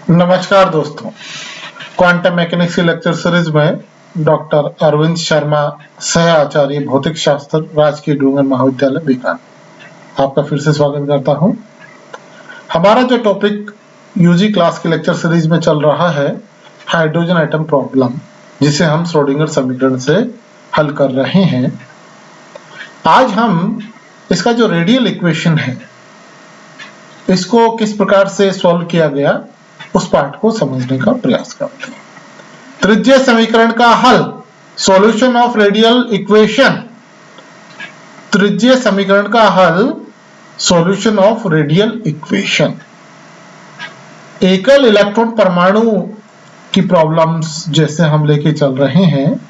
नमस्कार दोस्तों, quantum mechanics की लेक्चर सीरीज में डॉक्टर अरविंद शर्मा, सह आचार्य भौतिक शास्त्र, राजकीय डूंगरपुर महाविद्यालय बीकानेर, आपका फिर से स्वागत करता हूं। हमारा जो टॉपिक यूजी क्लास की लेक्चर सीरीज में चल रहा है हाइड्रोजन एटम प्रॉब्लम, जिसे हम श्रोडिंगर समीकरण से हल कर रहे हैं। आज हम इसका जो रेडियल इक्वेशन है इसको किस प्रकार से सॉल्व किया गया उस पार्ट को समझने का प्रयास करते हैं। त्रिज्यीय समीकरण का हल, सॉल्यूशन ऑफ रेडियल इक्वेशन। त्रिज्यीय समीकरण का हल, सॉल्यूशन ऑफ रेडियल इक्वेशन। एकल इलेक्ट्रॉन परमाणु की प्रॉब्लम्स जैसे हम लेके चल रहे हैं,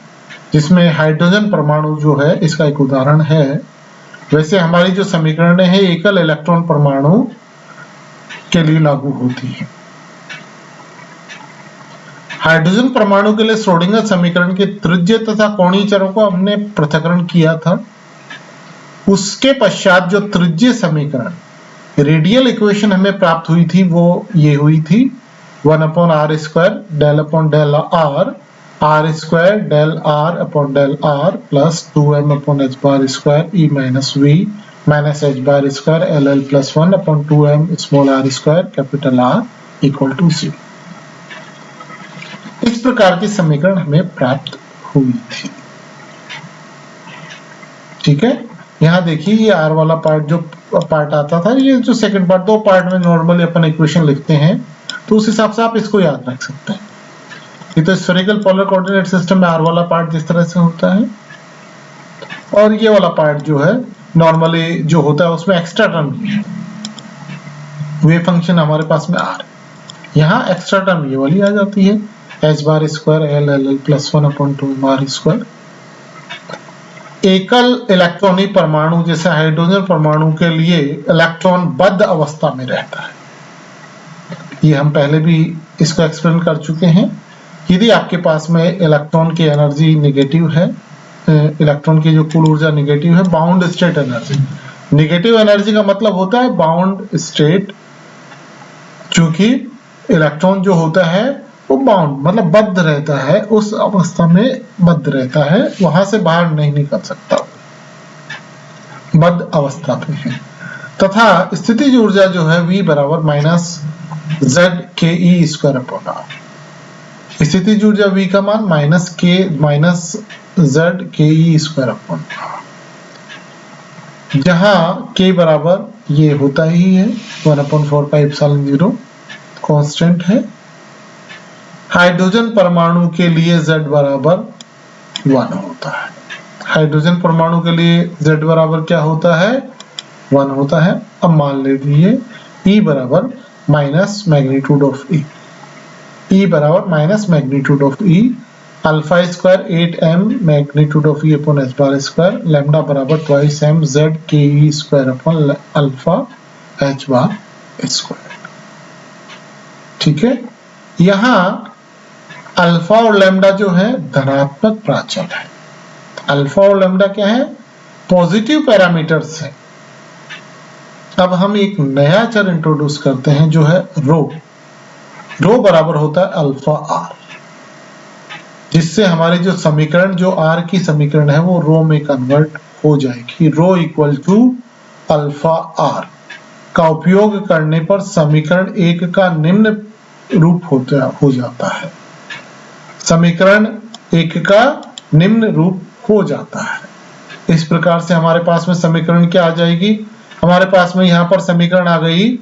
जिसमें हाइड्रोजन परमाणु जो है इसका एक उदाहरण है। वैसे हमारी जो समीकरण है एकल इलेक्ट्रॉन परमाणु के लिए लागू होती है। हाइड्रोजन परमाणु के लिए श्रोडिंगर समीकरण के त्रिज्य तथा कोणीय चरों को हमने पृथक्करण किया था। उसके पश्चात जो त्रिज्यीय समीकरण रेडियल इक्वेशन हमें प्राप्त हुई थी वो ये हुई थी 1/r² del upon del r² del r upon del r plus 2m/h² e minus v minus h² ll plus 1/2m small r² capital R equal to 0। इस प्रकार की समीकरण हमें प्राप्त हुई थी। ठीक है, यहां देखिए ये आर वाला पार्ट जो पार्ट आता था, ये जो सेकंड पार्ट, दो पार्ट में नॉर्मली अपन इक्वेशन लिखते हैं तो उस हिसाब से आप इसको याद रख सकते हैं। ये तो स्फेरिकल पोलर कोऑर्डिनेट सिस्टम में आर वाला पार्ट जिस तरह से होता है, और ये वाला पार्ट जो है नॉर्मली जो होता है उसमें एक्स्ट्रा टर्म है। वेव फंक्शन हमारे पास में आर, यहाँ एक्स्ट्रा टर्म ये वाली आ जाती है h² ll plus 1/2r²। एकल इलेक्ट्रॉनिक परमाणु जैसे हाइड्रोजन परमाणु के लिए इलेक्ट्रॉन बद्ध अवस्था में रहता है। ये हम पहले भी इसको एक्सप्लेन कर चुके हैं। यदि आपके पास में इलेक्ट्रॉन की एनर्जी नेगेटिव है, इलेक्ट्रॉन की जो कुल ऊर्जा नेगेटिव है, bound state energy. Negative energy का मतलब होता है बाउंड स्टेट, क्योंकि इलेक्ट्रॉन जो होता है वो बाउंड मतलब बद्ध रहता है, उस अवस्था में बद्ध रहता है, वहां से बाहर नहीं निकल सकता, बद्ध अवस्था पे है। तथा स्थितिज ऊर्जा जो है V बराबर -ZkE²/r। स्थितिज ऊर्जा V का मान -ZkE²/r, जहां K बराबर ये होता ही है 1/4πε0 कांस्टेंट है। हाइड्रोजन परमाणु के लिए Z बराबर 1 होता है। हाइड्रोजन परमाणु के लिए Z बराबर क्या होता है? 1 होता है। अब मान लीजिए E बराबर minus magnitude of E, E बराबर minus magnitude of E, α² 8m magnitude of E upon h², lambda बराबर 2m ZkE²/α h²। ठीक है, यहाँ अल्फा और लैम्डा जो है धनात्मक प्राचल है। अल्फा और लैम्डा क्या है? पॉजिटिव पैरामीटर्स है। अब हम एक नया चर इंट्रोड्यूस करते हैं जो है रो। रो बराबर होता है अल्फा आर, जिससे हमारी जो समीकरण, जो आर की समीकरण है वो रो में कन्वर्ट हो जाएगी। रो इक्वल टू अल्फा आर का उपयोग करने पर समीकरण 1 का निम्न रूप हो जाता है। समीकरण 1 का निम्न रूप हो जाता है। इस प्रकार से हमारे पास में समीकरण क्या आ जाएगी? हमारे पास में यहाँ पर समीकरण आ गई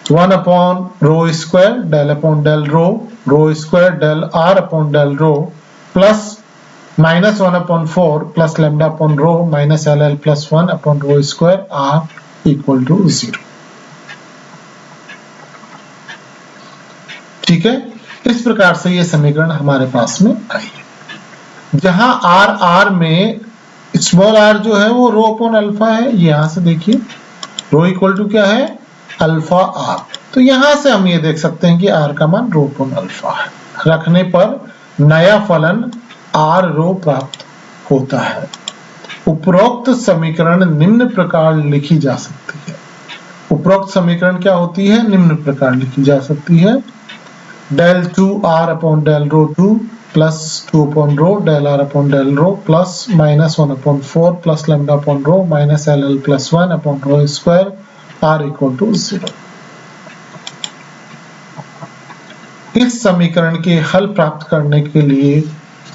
1/ρ² del upon del ρ² del r upon del ρ plus -1/4 plus lambda upon ρ minus ll plus 1/ρ² r equal to 0। ठीक है, इस प्रकार से ये समीकरण हमारे पास में आई है, जहां r में स्मॉल r जो है वो रो अपॉन अल्फा है। यहां से देखिए रो इक्वल टू क्या है? Alpha r। तो यहां से हम ये देख सकते हैं कि r का मान रो अपॉन अल्फा है। रखने पर नया फलन r रो प्राप्त होता है। उपरोक्त समीकरण निम्न प्रकार लिखी जा सकती है। उपरोक्त समीकरण क्या होती है? निम्न प्रकार लिखी जा सकती है del 2 r upon del rho 2 plus 2 upon rho del r upon del rho plus minus 1 upon 4 plus lambda upon rho minus ll plus 1 upon rho square r equal to 0। इस समीकरण के हल प्राप्त करने के लिए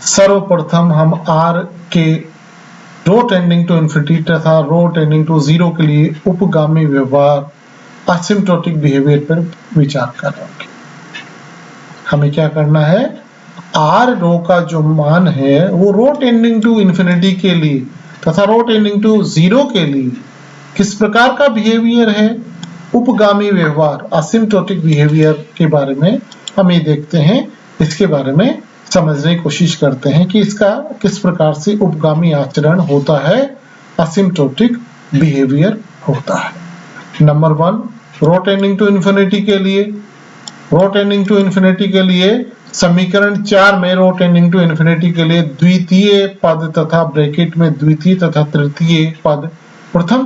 सर्वप्रथम हम r के रो टेंडिंग टू इंफिनिटी तथा रो टेंडिंग टू 0 के लिए उपगामी व्यवहार असिम्प्टोटिक बिहेवियर पर विचार करेंगे। हमें क्या करना है, r रो का जो मान है वो रो टेंडिंग टू इंफिनिटी के लिए तथा रो टेंडिंग टू 0 के लिए किस प्रकार का बिहेवियर है, उपगामी व्यवहार असिम्प्टोटिक बिहेवियर के बारे में हम ये देखते हैं। इसके बारे में समझने की कोशिश करते हैं कि इसका किस प्रकार से उपगामी आचरण होता है, असिम्प्टोटिक बिहेवियर होता है। Number 1, rho tending to infinity के लिए, रो टेंडिंग टू इंफिनिटी के लिए समीकरण 4 में रो टेंडिंग टू इंफिनिटी के लिए द्वितीय पद तथा ब्रैकेट में द्वितीय तथा तृतीय पद प्रथम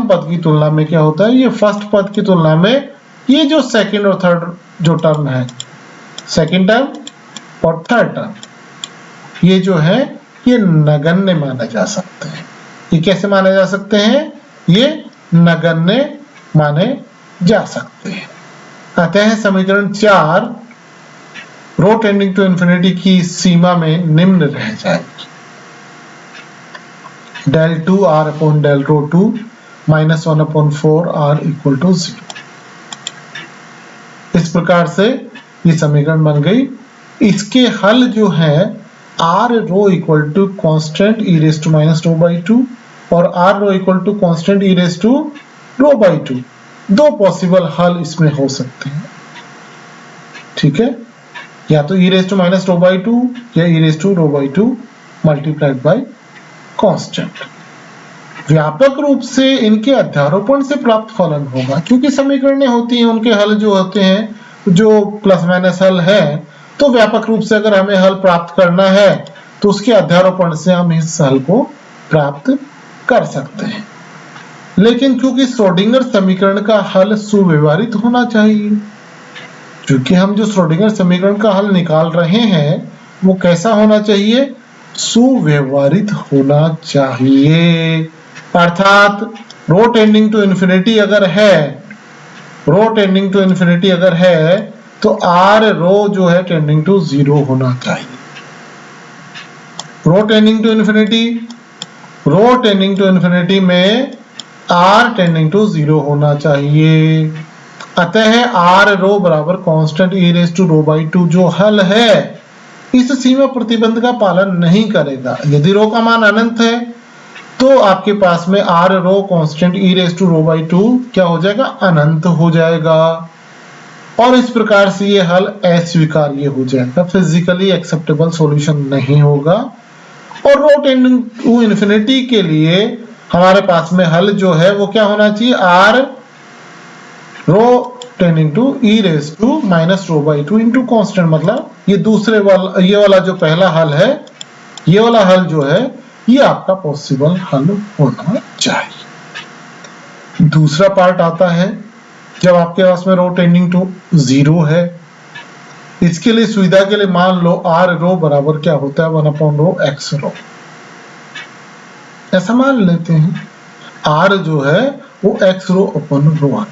पद की तुलना में क्या होता है, ये फर्स्ट पद की तुलना में ये जो सेकंड और थर्ड जो टर्म है, सेकंड टर्म और थर्ड टर्म, ये जो है ये नगण्य माने जा सकते हैं। ये कैसे माने जा सकते हैं, ये नगण्य माने जा सकते हैं। अतः समीकरण 4 रो टेंडिंग टू इंफिनिटी की सीमा में निम्न रह जाएगी, del 2 r upon del rho 2 minus 1 upon 4 r equal to 0। इस प्रकार से ये समीकरण बन गई। इसके हल जो है r rho equal to constant e raise to minus rho by 2 और r rho equal to constant e raise to rho by 2, दो पॉसिबल हल इसमें हो सकते हैं। ठीक है, या तो e raise to minus rho by 2 या e raise to rho by 2 multiplied by constant. व्यापक रूप से इनके अध्यारोपण से प्राप्त फलन होगा, क्योंकि समीकरणें होती हैं उनके हल जो होते हैं जो प्लस माइनस हल है, तो व्यापक रूप से अगर हमें हल प्राप्त करना है तो उसके अध्यारोपण से हम इस हल को प्राप्त कर सकते हैं। लेकिन क्योंकि श्रोडिंगर समीकरण का हल सुव्यवहारित होना चाहिए, क्योंकि हम जो श्रोडिंगर समीकरण का हल निकाल रहे हैं वो कैसा होना चाहिए, सुव्यवहारित होना चाहिए। अर्थात रो टेंडिंग टू इंफिनिटी अगर है, रो टेंडिंग टू इंफिनिटी अगर है तो r रो जो है टेंडिंग टू 0 होना चाहिए। Rho tending to infinity, rho tending to infinity में r टेंडिंग टू 0 होना चाहिए। अतः r रो बराबर constant e raise to rho by 2 जो हल है इस सीमा प्रतिबंध का पालन नहीं करेगा। यदि रो का मान अनंत है तो आपके पास में r rho constant e raise to rho by 2 क्या हो जाएगा, अनंत हो जाएगा, और इस प्रकार से ये हल अस्वीकार्य हो जाएगा, फिजिकली एक्सेप्टेबल सॉल्यूशन नहीं होगा। और रो टेंडिंग टू इंफिनिटी के लिए हमारे पास में हल जो है वो क्या होना चाहिए, r rho tending to e raise to minus rho by 2 into constant. मतलब ये दूसरे वाला, ये वाला जो पहला हल है, ये वाला हल जो है ये आपका पॉसिबल हल होना चाहिए। दूसरा पार्ट आता है जब आपके पास में रो टेंडिंग टू 0 है। इसके लिए सुविधा के लिए मान लो r रो बराबर क्या होता है, 1 अपॉन रो x रो, ऐसा मान लेते हैं। r जो है वो x रो अपॉन रो 1,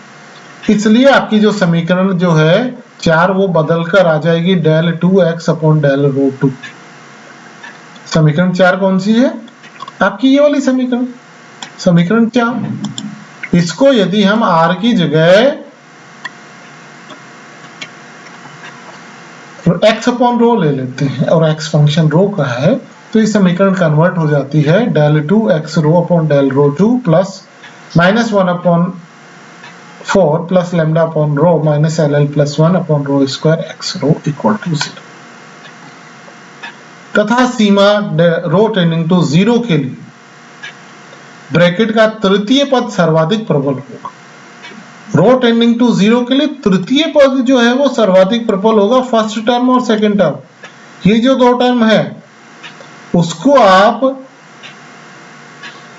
इसलिए आपकी जो समीकरण जो है 4 वो बदल कर आ जाएगी del 2x upon del rho 2। समीकरण 4 कौन सी है, आपकी ये वाली समीकरण, समीकरण 4। इसको यदि हम r की जगह x अपॉन रो ले लेते हैं और x फंक्शन रो का है, तो इस समीकरण कन्वर्ट हो जाती है del 2x rho upon del rho 2 plus minus 1 upon 4 plus lambda upon rho minus ll plus 1 upon rho square x rho equal to 0। तथा सीमा रो टेंडिंग टू 0 के लिए ब्रैकेट का तृतीय पद सर्वाधिक प्रबल होगा। रो टेंडिंग टू 0 के लिए तृतीय पद जो है वो सर्वाधिक प्रबल होगा, फर्स्ट टर्म और सेकंड टर्म, ये जो दो टर्म है उसको आप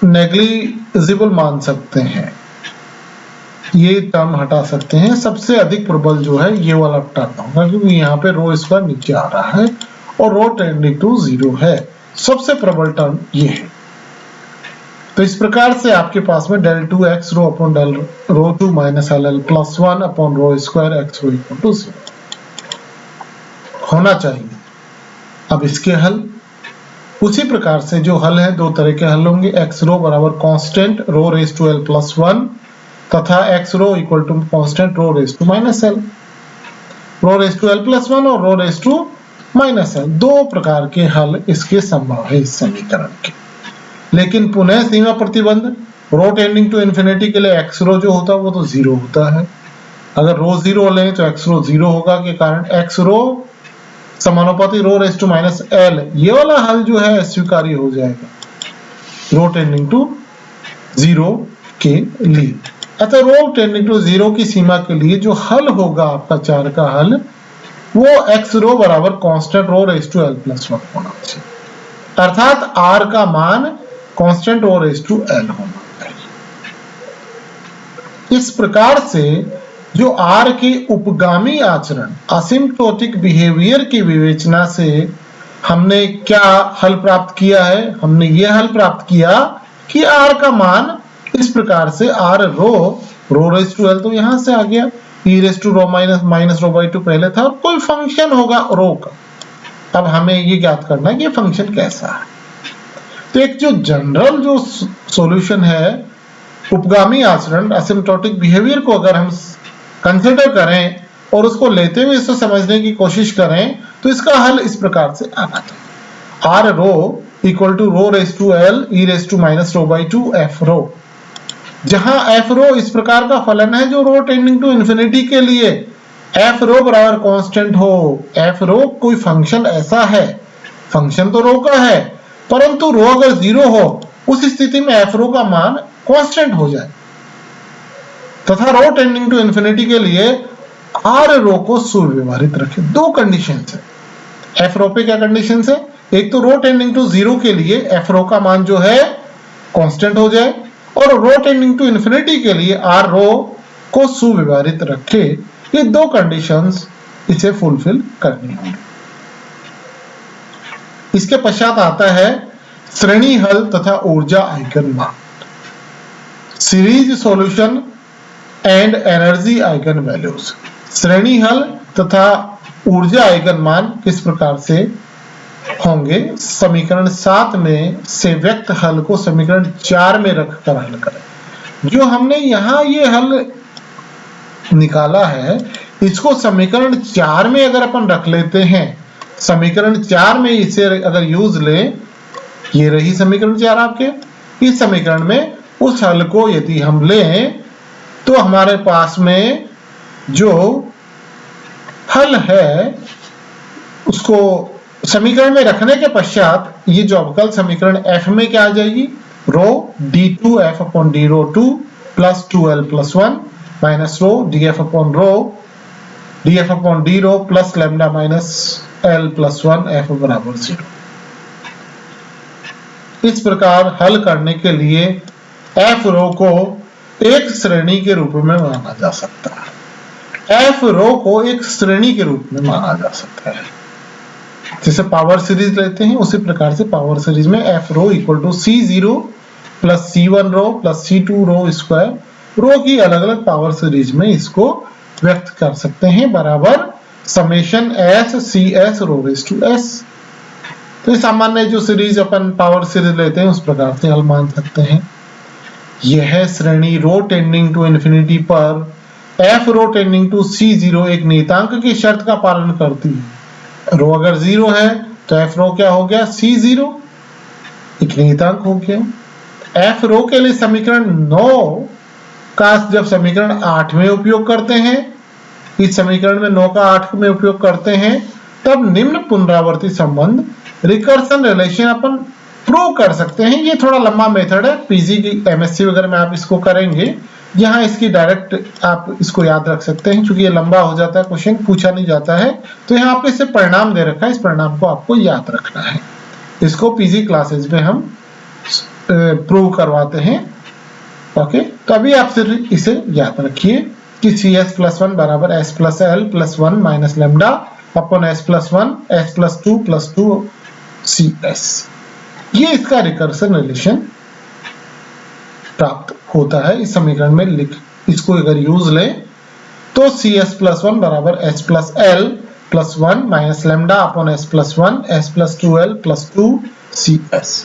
नेग्लिजिबल मान सकते हैं। ये टर्म हटा सकते हैं। सबसे अधिक प्रबल जो है ये वाला टर्म होगा, क्योंकि यहाँ पे रो स्क्वायर नीचे आ रहा है और रो टेंडिंग टू 0 है। सबसे प्रबल टर्म ये है। तो इस प्रकार से आपके पास में del 2 x rho upon del rho 2 minus L L plus 1 upon rho square x rho equal to 0 होना चाहिए। अब इसके हल उसी प्रकार से जो हल है, दो तरह के हल होंगे। x रो बराबर constant rho raise to l plus 1 तथा x rho equal to constant rho raise to minus l। Rho raise to l plus 1 और rho raise to minus l, दो प्रकार के हल इसके संभव है इस समीकरण के। लेकिन पुनः सीमा प्रतिबंध, रो टेंडिंग टू इन्फिनिटी के लिए x रो जो होता है वो तो 0 होता है। अगर रो 0 लें तो x रो 0 होगा के कारण x रो समानुपाती रो रेज टू माइनस l, ये वाला हल जो है अस्वीकार्य हो जाएगा रो टेंडिंग टू 0 के लिए। अतः रो टेंडिंग टू 0 की सीमा के लिए जो हल होगा आपका 4 का हल, वो x रो बराबर constant rho raise to l plus 1 होना चाहिए, अर्थात r का मान constant rho raise to l होना चाहिए। इस प्रकार से जो r के उपगामी आचरण असिम्प्टोटिक बिहेवियर की विवेचना से हमने क्या हल प्राप्त किया है, हमने ये हल प्राप्त किया कि r का मान इस प्रकार से r rho raise to l तो यहां से आ गया, e raise to rho minus rho by 2 पहले था, और कोई फंक्शन होगा रो का। अब हमें ये ज्ञात करना है कि ये फंक्शन कैसा है। तो एक जो जनरल जो सॉल्यूशन है उपगामी आचरण असिम्प्टोटिक बिहेवियर को अगर हम कंसिडर करें और उसको लेते हुए इसको समझने की कोशिश करें, तो इसका हल इस प्रकार से आना चाहिए। R rho equal to rho raise to L E raise to minus rho by 2 F rho, जहां एफ रो इस प्रकार का फलन है जो रो टेंडिंग टू इन्फिनिटी के लिए एफ रो बराबर कांस्टेंट हो। एफ रो कोई फंक्शन ऐसा है, फंक्शन तो रो का है, परंतु रो अगर 0 हो उस स्थिति में एफ रो का मान कांस्टेंट हो जाए, तथा रो टेंडिंग टू इन्फिनिटी के लिए आर रो को सुव्यवहारित रखे। दो कंडीशन है एफ रो पे। क्या कंडीशन है? एक तो रो टेंडिंग टू 0 के लिए एफ रो का मान जो है कांस्टेंट हो जाए, और रो टेंडिंग टू इन्फिनिटी के लिए आर रो को सुव्यवहारित रखे। ये दो कंडीशंस इसे फुलफिल करनी होंगी। इसके पश्चात आता है श्रेणी हल तथा ऊर्जा आइगन मान, series solution and energy eigen values. श्रेणी हल तथा ऊर्जा आइगन मान किस प्रकार से होंगे? समीकरण 7 में से व्यक्त हल को समीकरण 4 में रखकर हल करें। जो हमने यहां ये हल निकाला है, इसको समीकरण 4 में अगर अपन रख लेते हैं, समीकरण 4 में इसे अगर यूज लें, ये रही समीकरण 4 आपके, इस समीकरण में उस हल को यदि हम लें तो हमारे पास में जो हल है उसको समीकरण में रखने के पश्चात ये जो अवकल समीकरण f में क्या आ जाएगी? Rho d2f upon d rho 2 plus 2l plus 1 minus rho df upon d rho plus lambda minus l plus 1 f बराबर 0। इस प्रकार हल करने के लिए f रो को एक श्रेणी के रूप में माना जा सकता है। f रो को एक श्रेणी के रूप में माना जा सकता है। जैसे पावर सीरीज लेते हैं उसी प्रकार से पावर सीरीज में f rho equal to c0 plus c1 rho plus c2 rho square, rho की अलग अलग पावर सीरीज में इसको व्यक्त कर सकते हैं, बराबर summation s cs rho raise to s। तो सामान्य जो सीरीज अपन पावर सीरीज लेते हैं उस प्रकार से हल मान सकते हैं। यह श्रेणी रो टेंडिंग टू इन्फिनिटी पर f rho tending to c0 एक नियतांक की शर्त का पालन करती है। रो अगर 0 है तो f रो क्या हो गया? c0 एक नियतांक हो गया। f रो के लिए समीकरण 9 का जब समीकरण 8 में उपयोग करते हैं, इस समीकरण में 9 का 8 में उपयोग करते हैं, तब निम्न पुनरावर्ती संबंध रिकर्सन रिलेशन अपन प्रूव कर सकते हैं। ये थोड़ा लंबा मेथड है, पीजी की एमएससी वगैरह में आप इसको करेंगे, यहाँ इसकी डायरेक्ट आप इसको याद रख सकते हैं। क्योंकि ये लंबा हो जाता है, क्वेश्चन पूछा नहीं जाता है, तो यहाँ आपको इससे परिणाम दे रखा है, इस परिणाम को आपको याद रखना है। इसको पीजी क्लासेस में हम प्रूव करवाते हैं ओके, तो अभी आप सिर्फ इसे याद रखिए कि CS+1 बराबर S+L+1 minus lambda upon S+1 S+2 CS। ये इसका रिकर्सन रिलेशन प्राप्त होता है इस समीकरण में। इसको अगर यूज लें तो CS+1 बराबर S+L+1 minus lambda upon S+1 S+2L+2 CS।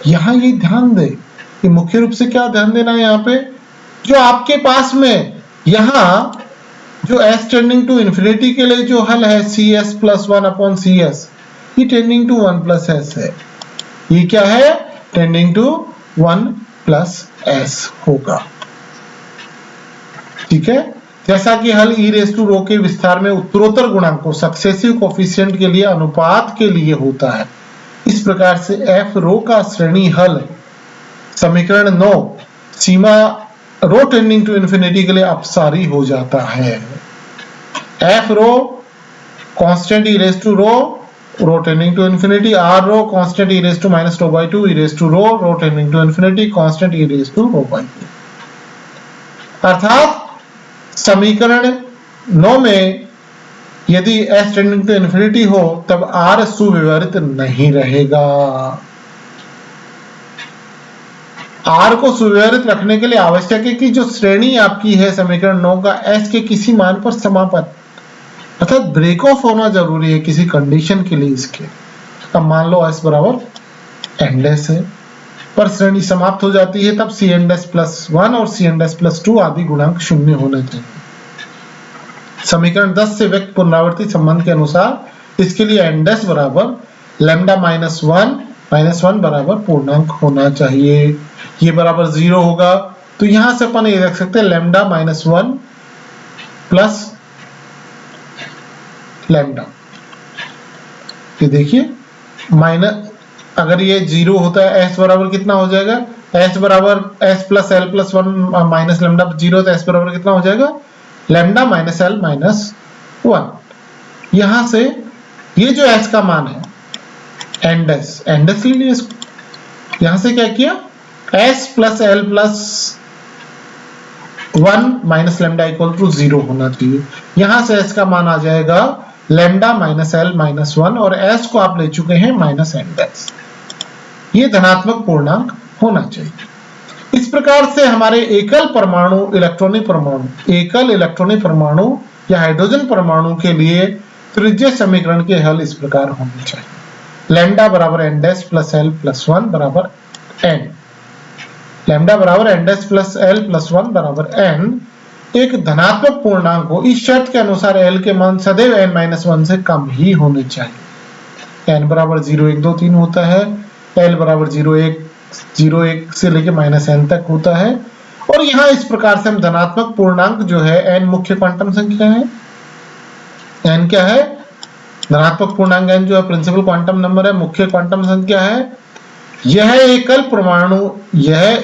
यहाँ ये ध्यान दे कि मुख्य रूप से क्या ध्यान देना है, यहाँ पे जो आपके पास में यहाँ जो S टेंडिंग टू इंफिनिटी के लिए जो हल है CS+1 अपॉन CS, ये टेंडिंग टू 1+S है। ये क्या है? टेंडिंग टू 1+S होगा। ठीक है, जैसा कि हल e रेज़ टू रो के विस्तार में उत्तरोत्तर गुणांकों सक्सेसिव कोफिशिएंट के लिए अनुपात के लिए होता है, इस प्रकार से f रो का श्रेणी हल समीकरण 9 सीमा रो टेंडिंग टू इंफिनिटी के लिए अपसारी हो जाता है। f rho constant e raise to rho tending to infinity, r rho constant e raise to minus rho by 2 e raise to rho tending to infinity constant e raise to rho by 2। अर्थात समीकरण 9 में यदि s tending to infinity हो तब r सुव्यवहारित नहीं रहेगा। r को सुव्यवहारित रखने के लिए आवश्यक है कि जो श्रेणी आपकी है समीकरण 9 का s के किसी मान पर समापन अर्थात ब्रेक ऑफ होना जरूरी है किसी कंडीशन के लिए इसके। अब मान लो s बराबर n' है पर श्रेणी समाप्त हो जाती है, तब Cn'+1 और Cn'+2 आदि गुणांक शून्य होने चाहिए। समीकरण 10 से व्यक्त पुनरावर्ती संबंध के अनुसार इसके लिए n' बराबर λ-1 बराबर पूर्णांक होना चाहिए। ये बराबर 0 होगा, तो यहां से अपन ये देख सकते हैं λ-1 प्लस लैम्डा। ये देखिए माइनस, अगर ये 0 होता है s बराबर कितना हो जाएगा? s बराबर S+L+1 माइनस लैम्डा 0, तो s बराबर कितना हो जाएगा? λ-L-1। यहां से ये जो s का मान है n' ले लिए इसको, यहां से क्या किया? S+L+1 minus lambda equal to 0 होना चाहिए। यहां से s का मान आ जाएगा λ-L-1 और s को आप ले चुके हैं -n'। ये धनात्मक पूर्णांक होना चाहिए। इस प्रकार से हमारे एकल इलेक्ट्रॉनिक परमाणु या हाइड्रोजन परमाणु के लिए त्रिज्यीय समीकरण के हल इस प्रकार होने चाहिए। लैम्डा बराबर n'+L+1 बराबर n, लैम्डा बराबर n'+L+1 बराबर n एक धनात्मक पूर्णांक हो। इस शर्त के अनुसार l के मान सदैव n-1 से कम ही होने चाहिए। n बराबर 0, 1, 2, 3 होता है, l बराबर 0, 1 से लेके -n तक होता है। और यहाँ इस प्रकार से हम धनात्मक पूर्णांक जो है n मुख्य क्वांटम संख्या है। n क्या है? धनात्मक पूर्णांक n जो है प्रिंसिपल क्वांटम नंबर है, मुख्य क्वांटम संख्या है। यह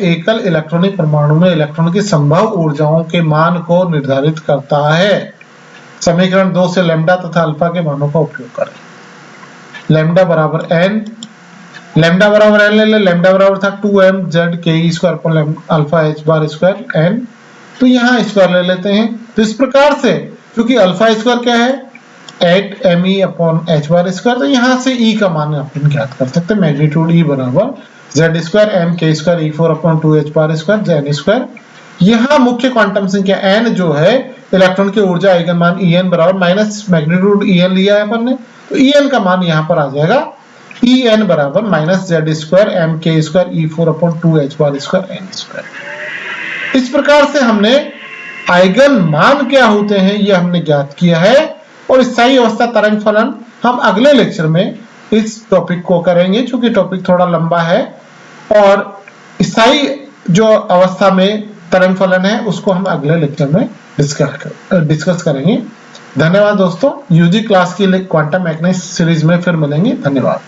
एकल इलेक्ट्रॉनिक परमाणु में इलेक्ट्रॉन की संभव ऊर्जाओं के मान को निर्धारित करता है। समीकरण 2 से लैम्डा तथा अल्फा के मानों का उपयोग करें। लैम्डा बराबर n ले ले, लैम्डा बराबर था 2mz के² upon alpha h bar square n, तो यहाँ स्क्वायर ले लेते हैं। तो इस प्रकार से क्योंकि अल्फा स्क्वायर क्या है? 8me upon h bar square, तो यहाँ से e का मान अपन ज्ञात कर सकते हैं। मैग्नीट्यूड e बराबर z² m² e4 upon 2h bar square जn square. यहाँ मुख्य क्वांटम संख्या n जो है इलेक्ट्रॉन की ऊर्जा आइगन मान En बराबर माइनस मैग्नीट्यूड En लिया है अपन ने, तो En का मान यहाँ पर आ जाएगा En बराबर -z² m² e4 upon 2h bar square n square. इस प्रकार से हमने आइगन मान क्या होते हैं ये हमने ज्ञात किया है। और स्थायी अवस्था तरंग फलन हम अगले लेक्चर में इस टॉपिक को करेंगे, क्योंकि टॉपिक थोड़ा लंबा है। और स्थायी जो अवस्था में तरंग फलन है उसको हम अगले लेक्चर में डिस्कस करेंगे। धन्यवाद दोस्तों। यूजी क्लास की क्वांटम मैकेनिक्स सीरीज में फिर मिलेंगे। धन्यवाद।